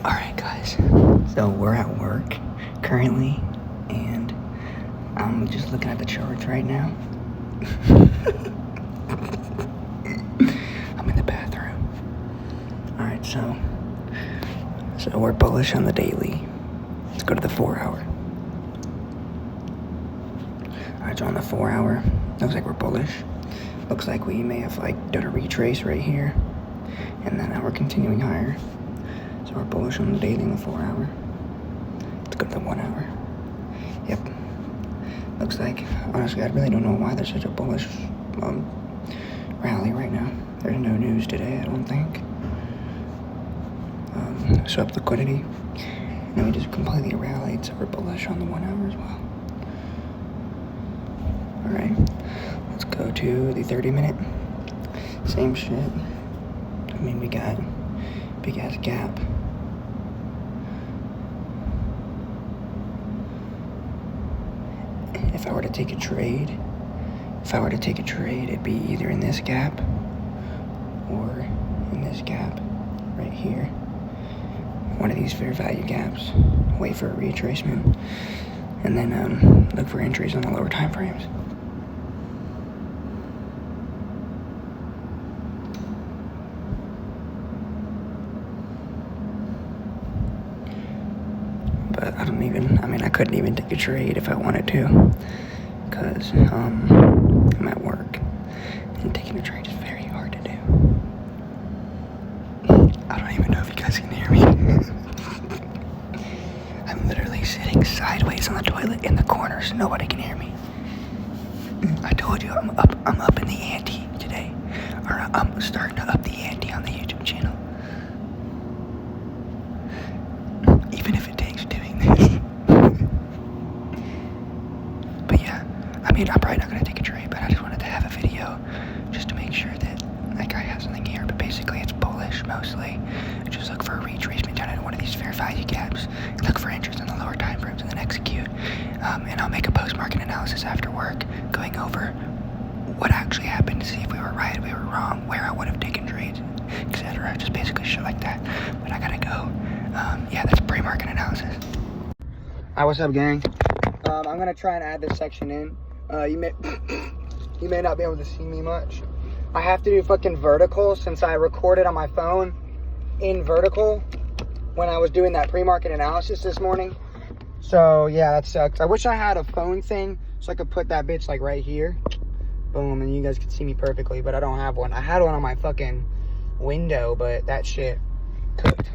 Alright guys, so we're at work currently, and I'm just looking at the charts right now. I'm in the bathroom. Alright, so we're bullish on the daily. Let's go to the 4 hour. Alright, so on the 4 hour, looks like we're bullish. Looks like we may have done a retrace right here, and then now we're continuing higher. So we're bullish on the daily in the 4 hour. Let's go to the 1 hour. Yep. Looks like, honestly, I really don't know why there's such a bullish rally right now. There's no news today, I don't think. Swept liquidity. And then we just completely rallied, so we're bullish on the 1 hour as well. Alright. Let's go to the 30-minute. Same shit. I mean, we got big ass gap. If I were to take a trade, it'd be either in this gap or in this gap right here. One of these fair value gaps. Wait for a retracement, and then look for entries on the lower time frames. But I couldn't even take a trade if I wanted to, because I'm at work, and taking a trade is very hard to do. I don't even know if you guys can hear me. I'm literally sitting sideways on the toilet in the corner so nobody can hear me. I told you I'm up in the ante today, or I'm starting to up the ante on the YouTube channel. Even if it takes doing this. But yeah, I'm probably not going to take a trade, but I just wanted to have a video just to make sure that I have something here. But basically it's bullish mostly. Just look for a retracement down into one of these fair value gaps. Look for entries on the lower time frames and then execute. And I'll make a post-market analysis after work, going over what actually happened to see if we were right, we were wrong, where I would have taken trades, etc. Just basically shit like that. But I gotta go. Yeah, that's pre-market analysis. Hi, what's up, gang? I'm gonna try and add this section in. You may not be able to see me much. I have to do fucking vertical since I recorded on my phone in vertical when I was doing that pre-market analysis this morning. So yeah, that sucks. I wish I had a phone thing so I could put that bitch like right here. Boom, and you guys could see me perfectly, but I don't have one. I had one on my fucking window, but that shit cooked.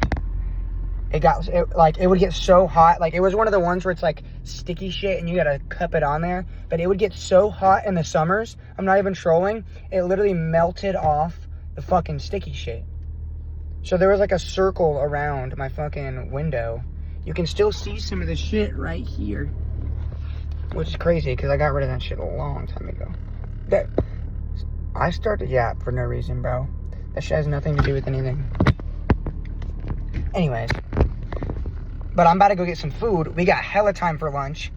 It would get so hot. Like, it was one of the ones where it's like sticky shit and you gotta cup it on there. But it would get so hot in the summers, I'm not even trolling, it literally melted off the fucking sticky shit. So there was like a circle around my fucking window. You can still see some of the shit right here, which is crazy because I got rid of that shit a long time ago. I started to yap for no reason, bro. That shit has nothing to do with anything. Anyways, but I'm about to go get some food. We got hella time for lunch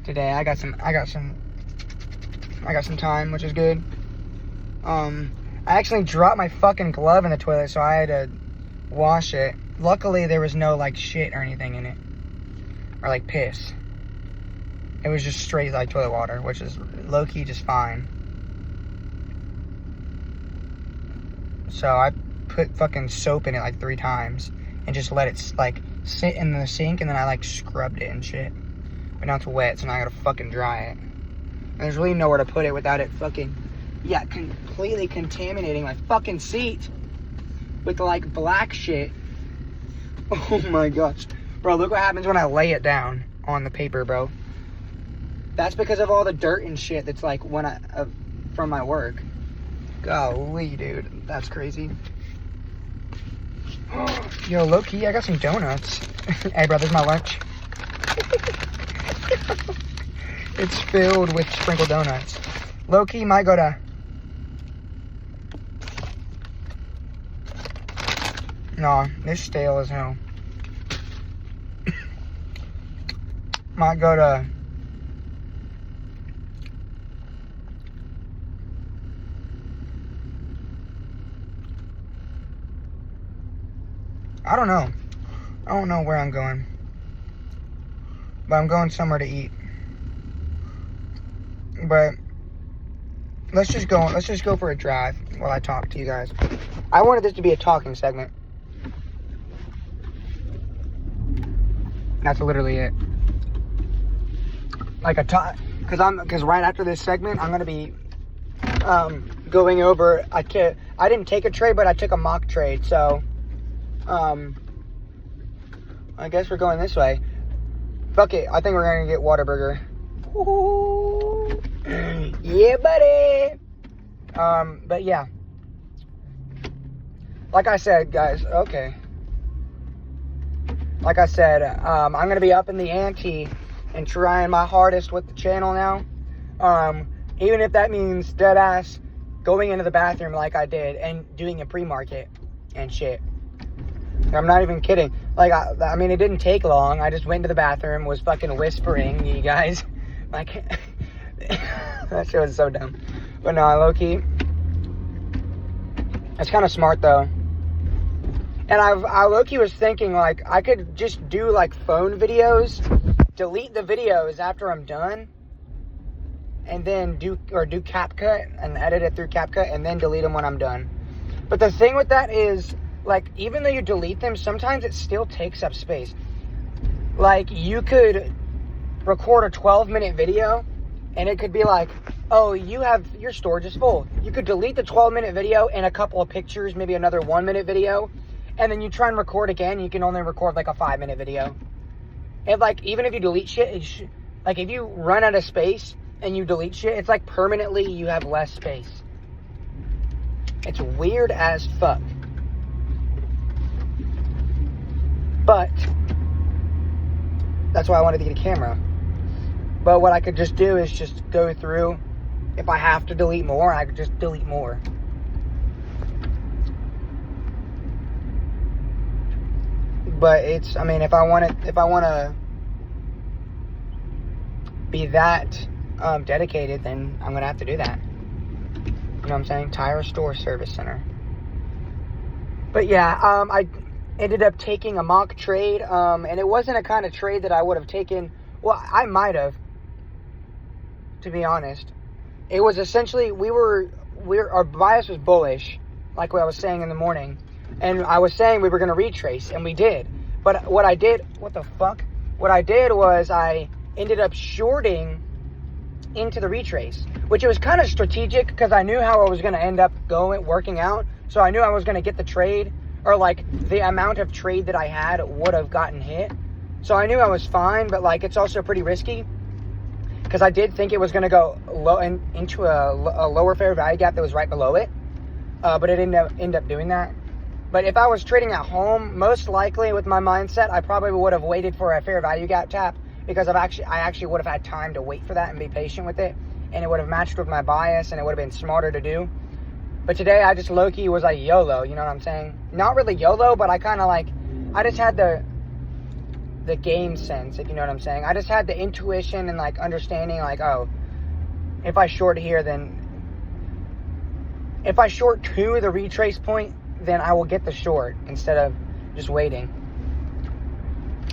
today. I got some time, which is good. I actually dropped my fucking glove in the toilet, so I had to wash it. Luckily, there was no like shit or anything in it, or like piss. It was just straight like toilet water, which is low-key just fine. So I put fucking soap in it like 3 times and just let it like sit in the sink, and then I like scrubbed it and shit. But now it's wet, so now I gotta fucking dry it. And there's really nowhere to put it without it fucking, yeah, completely contaminating my fucking seat with like black shit. Oh my gosh. Bro, look what happens when I lay it down on the paper, bro. That's because of all the dirt and shit that's like from my work. Golly, dude, that's crazy. Yo, low-key, I got some donuts. Hey, bro, there's my lunch. It's filled with sprinkled donuts. Low-key might go to... Nah, this stale as hell. Might go to... I don't know. I don't know where I'm going. But I'm going somewhere to eat. But let's just go for a drive while I talk to you guys. I wanted this to be a talking segment. That's literally it. Like a talk, because right after this segment, I'm gonna be going over. I didn't take a trade, but I took a mock trade. So, I guess we're going this way. Fuck it. I think we're gonna get Whataburger. Ooh. Yeah, buddy. But yeah. Like I said, guys. Okay. Like I said, I'm gonna be up in the ante and trying my hardest with the channel now. Even if that means dead ass going into the bathroom like I did and doing a pre-market and shit. I'm not even kidding. Like, I mean, it didn't take long. I just went to the bathroom, was fucking whispering, you guys. Like, that shit was so dumb. But no, low-key, it's kind of smart, though. And I low-key was thinking, like, I could just do, like, phone videos, delete the videos after I'm done, and then do CapCut and edit it through CapCut, and then delete them when I'm done. But the thing with that is, like, even though you delete them, sometimes it still takes up space. Like, you could record a 12-minute video, and it could be like, oh, your storage is full. You could delete the 12-minute video and a couple of pictures, maybe another 1-minute video, and then you try and record again, you can only record, like, a 5-minute video. And, like, even if you delete shit, like, if you run out of space and you delete shit, it's like permanently you have less space. It's weird as fuck. But that's why I wanted to get a camera. But what I could just do is just go through. If I have to delete more, I could just delete more. But it's, I mean, if I want to be that dedicated, then I'm gonna have to do that. You know what I'm saying? Tire Store Service Center. But yeah, I ended up taking a mock trade, and it wasn't a kind of trade that I would have taken. Well, I might have, to be honest. It was essentially, our bias was bullish, like what I was saying in the morning. And I was saying we were going to retrace, and we did. But what I did was I ended up shorting into the retrace, which it was kind of strategic because I knew how I was going to end up working out. So I knew I was going to get the trade, or like the amount of trade that I had would have gotten hit. So I knew I was fine, but like it's also pretty risky because I did think it was going to go low into a lower fair value gap that was right below it. But it didn't end up doing that. But if I was trading at home, most likely with my mindset, I probably would have waited for a fair value gap tap because I actually would have had time to wait for that and be patient with it. And it would have matched with my bias and it would have been smarter to do. But today I just low-key was like YOLO, you know what I'm saying? Not really YOLO, but I kind of like, I just had the game sense, if you know what I'm saying. I just had the intuition and like understanding like, oh, if I short here, then if I short to the retrace point, then I will get the short instead of just waiting.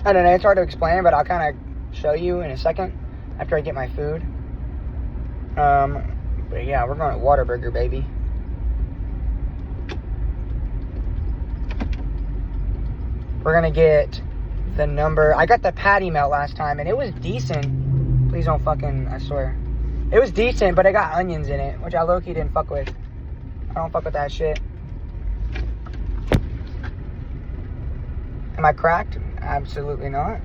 I don't know, it's hard to explain, but I'll kind of show you in a second after I get my food. But yeah, we're going to Whataburger, baby. We're going to get the number. I got the patty melt last time, and it was decent. Please don't fucking, I swear. It was decent, but it got onions in it, which I low-key didn't fuck with. I don't fuck with that shit. Am I cracked? Absolutely not.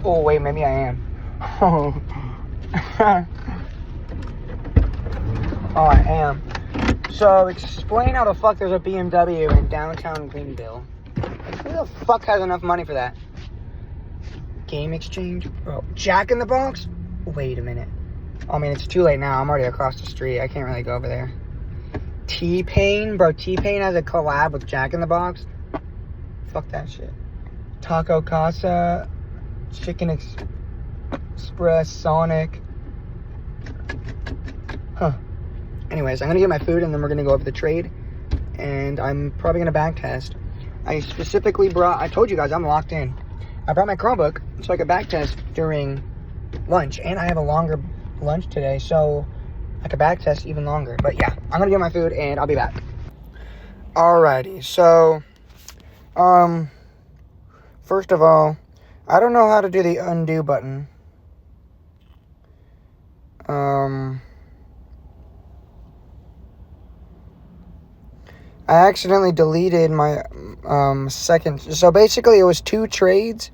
Oh, wait, maybe I am. Oh. Oh, I am. So, explain how the fuck there's a BMW in downtown Greenville. Like, who the fuck has enough money for that? Game exchange? Bro, Jack in the Box? Wait a minute. I mean, it's too late now. I'm already across the street. I can't really go over there. T-Pain? Bro, T-Pain has a collab with Jack in the Box? Fuck that shit. Taco Casa, Chicken Express, Sonic. Anyways, I'm going to get my food, and then we're going to go over the trade. And I'm probably going to back test. I specifically I told you guys I'm locked in. I brought my Chromebook so I could back test during lunch. And I have a longer lunch today, so I could back test even longer. But yeah, I'm going to get my food, and I'll be back. Alrighty, so, first of all, I don't know how to do the undo button. I accidentally deleted my second. So basically, it was 2 trades,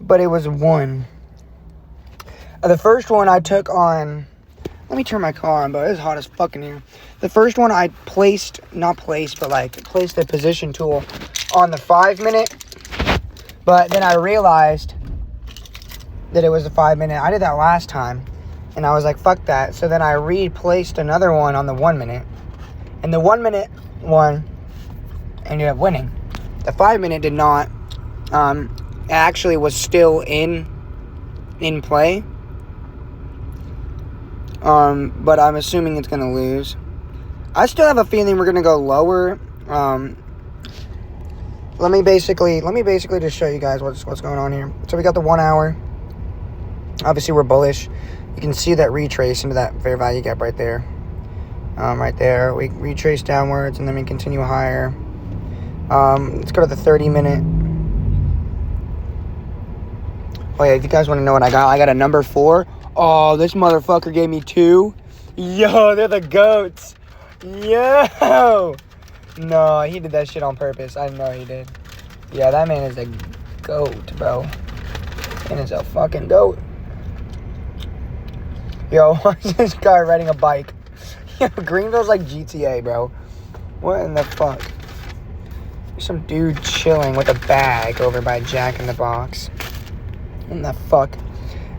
but it was 1. The first one I took on. Let me turn my car on, but it's hot as fuck in here. The first one I placed the position tool on the 5-minute, but then I realized that it was a 5-minute. I did that last time, and I was like, fuck that. So then I replaced another one on the 1-minute, and the 1-minute one ended up winning. The 5-minute did not. It actually was still in play. But I'm assuming it's gonna lose. I still have a feeling we're gonna go lower. Let me basically just show you guys what's going on here. So we got the 1 hour. Obviously we're bullish. You can see that retrace into that fair value gap right there. Right there. We retrace downwards and then we continue higher. Let's go to the 30-minute. Oh yeah, if you guys want to know what I got a number 4. Oh, this motherfucker gave me 2. Yo, they're the goats. Yo. No, he did that shit on purpose. I know he did. Yeah, that man is a goat, bro. Man is a fucking goat. Yo, what's this guy riding a bike? Yo, Greenville's like GTA, bro. What in the fuck? There's some dude chilling with a bag over by Jack in the Box. What in the fuck?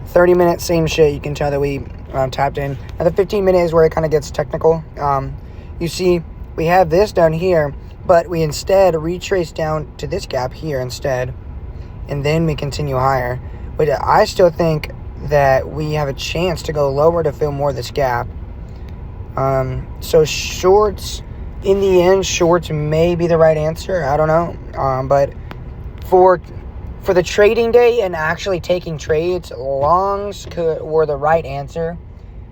30-minute, same shit. You can tell that we tapped in. Now, the 15-minute is where it kind of gets technical. You see, we have this down here, but we instead retrace down to this gap here instead, and then we continue higher. But I still think that we have a chance to go lower to fill more of this gap. So shorts, in the end, shorts may be the right answer. I don't know. But for the trading day and actually taking trades, longs were the right answer.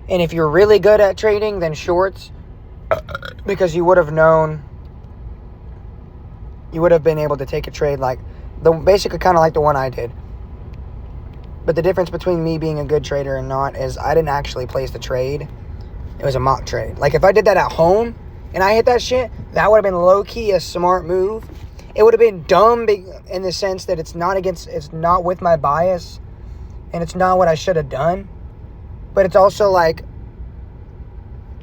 And if you're really good at trading, then shorts, because you would have known, you would have been able to take a trade basically kind of like the one I did. But the difference between me being a good trader and not is I didn't actually place the trade. It was a mock trade. Like, if I did that at home and I hit that shit, that would have been low-key a smart move. It would have been dumb in the sense that it's not with my bias, and it's not what I should have done. But it's also, like,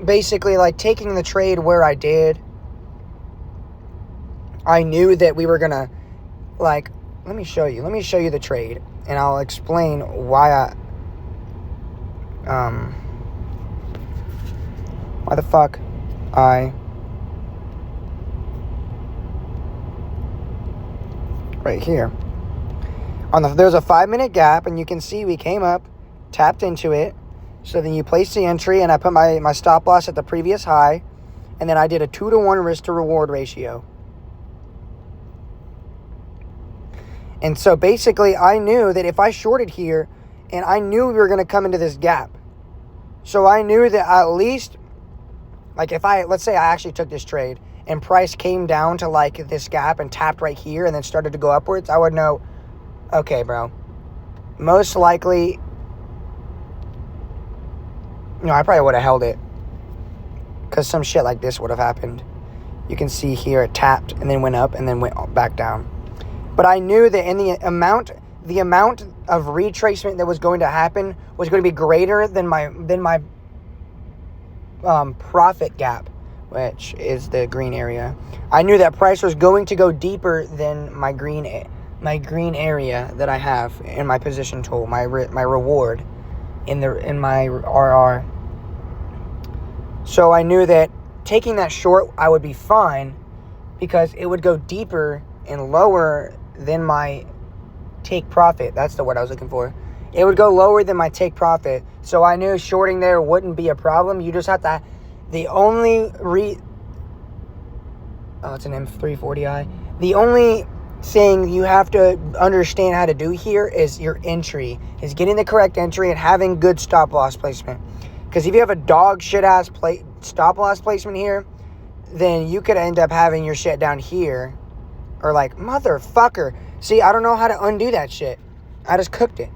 basically, like, taking the trade where I did. I knew that we were going to, like, let me show you the trade, and I'll explain why why the fuck right here. There's a 5-minute gap, and you can see we came up, tapped into it. So then you place the entry, and I put my stop loss at the previous high, and then I did a 2-to-1 risk to reward ratio. And so basically I knew that if I shorted here, and I knew we were going to come into this gap. So I knew that at least, like, let's say I actually took this trade and price came down to like this gap and tapped right here and then started to go upwards, I would know, okay, bro, most likely, I probably would have held it, because some shit like this would have happened. You can see here it tapped and then went up and then went back down. But I knew that in the amount of retracement that was going to happen was going to be greater than my profit gap, which is the green area. I knew that price was going to go deeper than my green area that I have in my position tool, my reward in my RR. So I knew that taking that short, I would be fine, because it would go deeper and lower than my take profit. That's the word I was looking for. It would go lower than my take profit. So I knew shorting there wouldn't be a problem. You just have to... The only... Oh, it's an M340i. The only thing you have to understand how to do here is your entry. Is getting the correct entry and having good stop-loss placement. Because if you have a dog shit-ass stop-loss placement here, then you could end up having your shit down here. Or like, motherfucker. See, I don't know how to undo that shit. I just cooked it.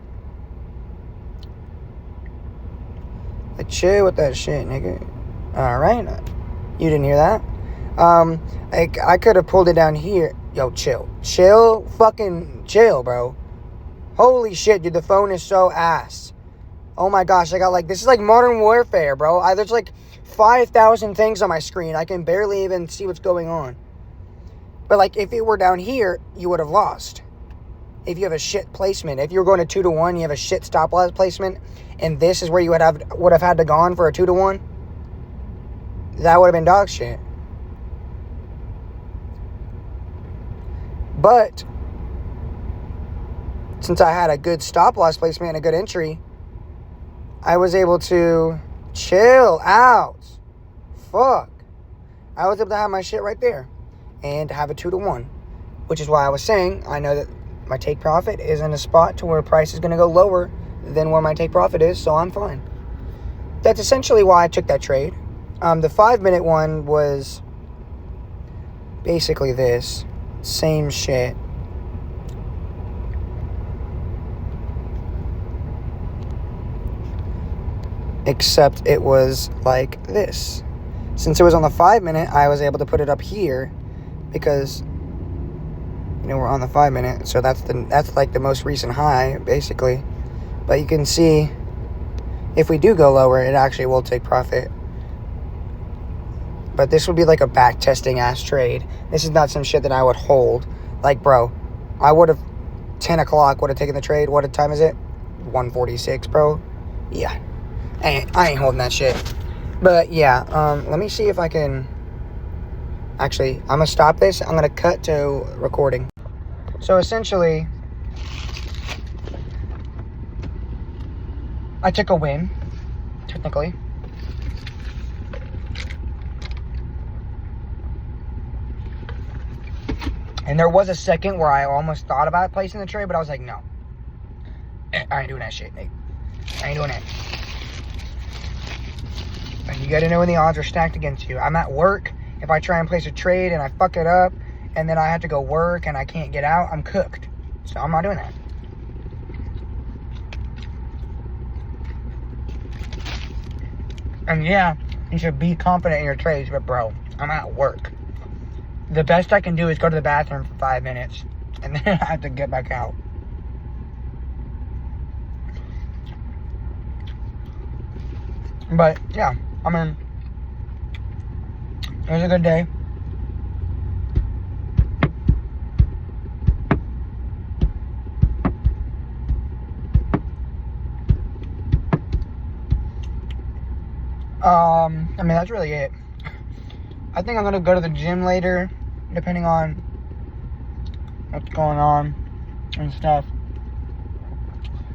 Like, chill with that shit, nigga. Alright. You didn't hear that? I could have pulled it down here. Yo, chill. Chill. Fucking chill, bro. Holy shit, dude. The phone is so ass. Oh my gosh. I got like... This is like Modern Warfare, bro. There's like 5,000 things on my screen. I can barely even see what's going on. But like, if it were down here, you would have lost. If you have a shit placement. If you were going to 2-to-1, you have a shit stop loss placement, and this is where you would have had to gone for a 2-to-1, that would have been dog shit. But since I had a good stop loss placement and a good entry, I was able to chill out. Fuck. I was able to have my shit right there and have a 2-to-1, which is why I was saying I know that my take profit is in a spot to where price is going to go lower than where my take profit is, so I'm fine. That's essentially why I took that trade. The 5-minute one was basically this. Same shit. Except it was like this. Since it was on the 5-minute, I was able to put it up here because, you know, we're on the 5-minute, so that's like the most recent high, basically. But you can see, if we do go lower, it actually will take profit. But this would be like a back testing ass trade. This is not some shit that I would hold. Like, bro, I would have 10 o'clock would have taken the trade. What time is it? 1:46, bro. Yeah, I ain't holding that shit. But yeah, let me see if I can. Actually, I'm gonna stop this. I'm gonna cut to recording. So essentially, I took a win, technically. And there was a second where I almost thought about placing the trade, but I was like, no. I ain't doing that shit, Nate. I ain't doing it. And you gotta know when the odds are stacked against you. I'm at work. If I try and place a trade and I fuck it up, and then I have to go work and I can't get out, I'm cooked. So I'm not doing that. And yeah, you should be confident in your trades, but bro, I'm at work. The best I can do is go to the bathroom for 5 minutes, and then I have to get back out. But yeah, I mean, it was a good day. I mean, that's really it. I think I'm gonna go to the gym later, depending on what's going on and stuff.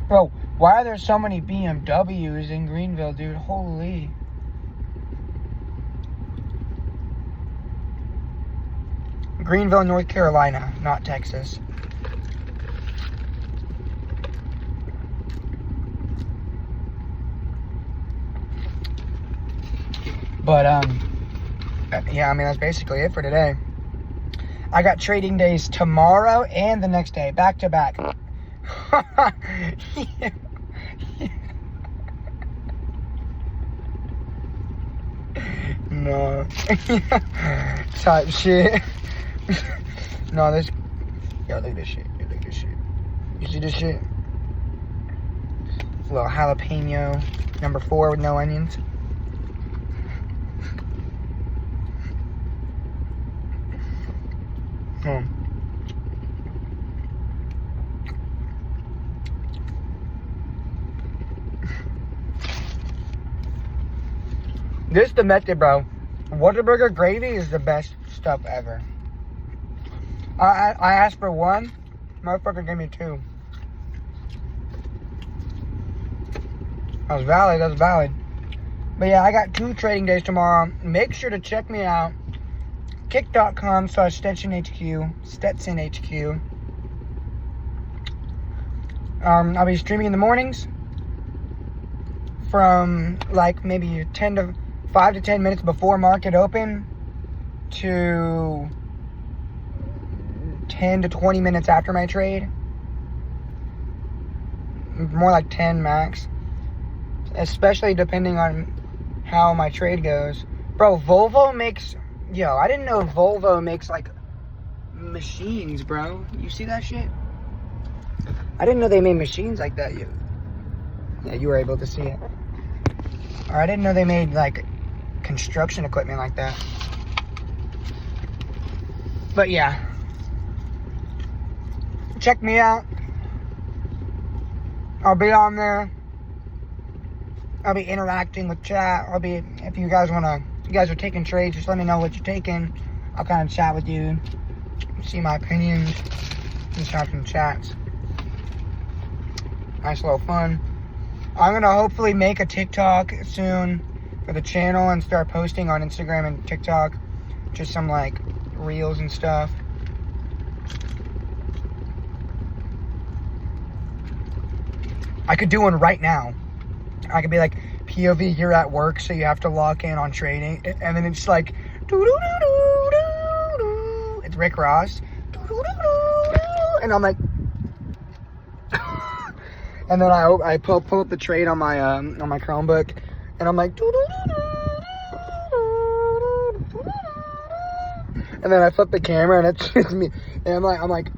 Bro, why are there so many BMWs in Greenville, dude? Holy. Greenville, North Carolina, not Texas. But, yeah, I mean, that's basically it for today. I got trading days tomorrow and the next day, back to back. No. Type shit. No, this. Yo, look at this shit. Look at this shit. You see this shit? It's a little jalapeno. Number 4 with no onions. This is the method, bro. Whataburger gravy is the best stuff ever. I asked for 1. Motherfucker gave me 2. That was valid. That was valid. But yeah, I got 2 trading days tomorrow. Make sure to check me out. Kick.com/StetsonHQ. StetsonHQ. I'll be streaming in the mornings from like maybe 5 to 10 minutes before market open to 10 to 20 minutes after my trade. More like 10 max. Especially depending on how my trade goes. Bro, Volvo makes... Yo, I didn't know Volvo makes like machines, bro. You see that shit? I didn't know they made machines like that. Yeah, you were able to see it. Or I didn't know they made like construction equipment like that. But yeah. Check me out. I'll be on there. I'll be interacting with chat. If you guys are taking trades, just let me know what you're taking. I'll kind of chat with you, see my opinions, just have some chats. Nice little fun. I'm gonna hopefully make a TikTok soon for the channel and start posting on Instagram and TikTok, just some like reels and stuff. I could do one right now. I could be like, POV, you're at work, so you have to lock in on trading. And then it's like, it's Rick Ross. And I'm like, and then I pull up the trade on my Chromebook, and I'm like, and then I flip the camera, and it's just me. And I'm like,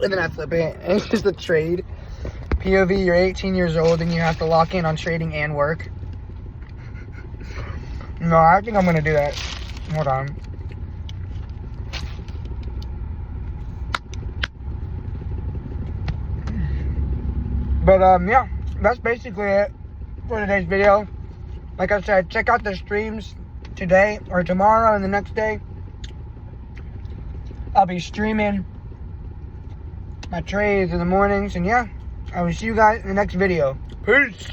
and then I flip it, and it's just a trade. POV, you're 18 years old, and you have to lock in on trading and work. No, I think I'm gonna do that. Hold on. But, yeah, that's basically it for today's video. Like I said, check out the streams today or tomorrow and the next day. I'll be streaming my trades in the mornings, and yeah, I will see you guys in the next video. Peace!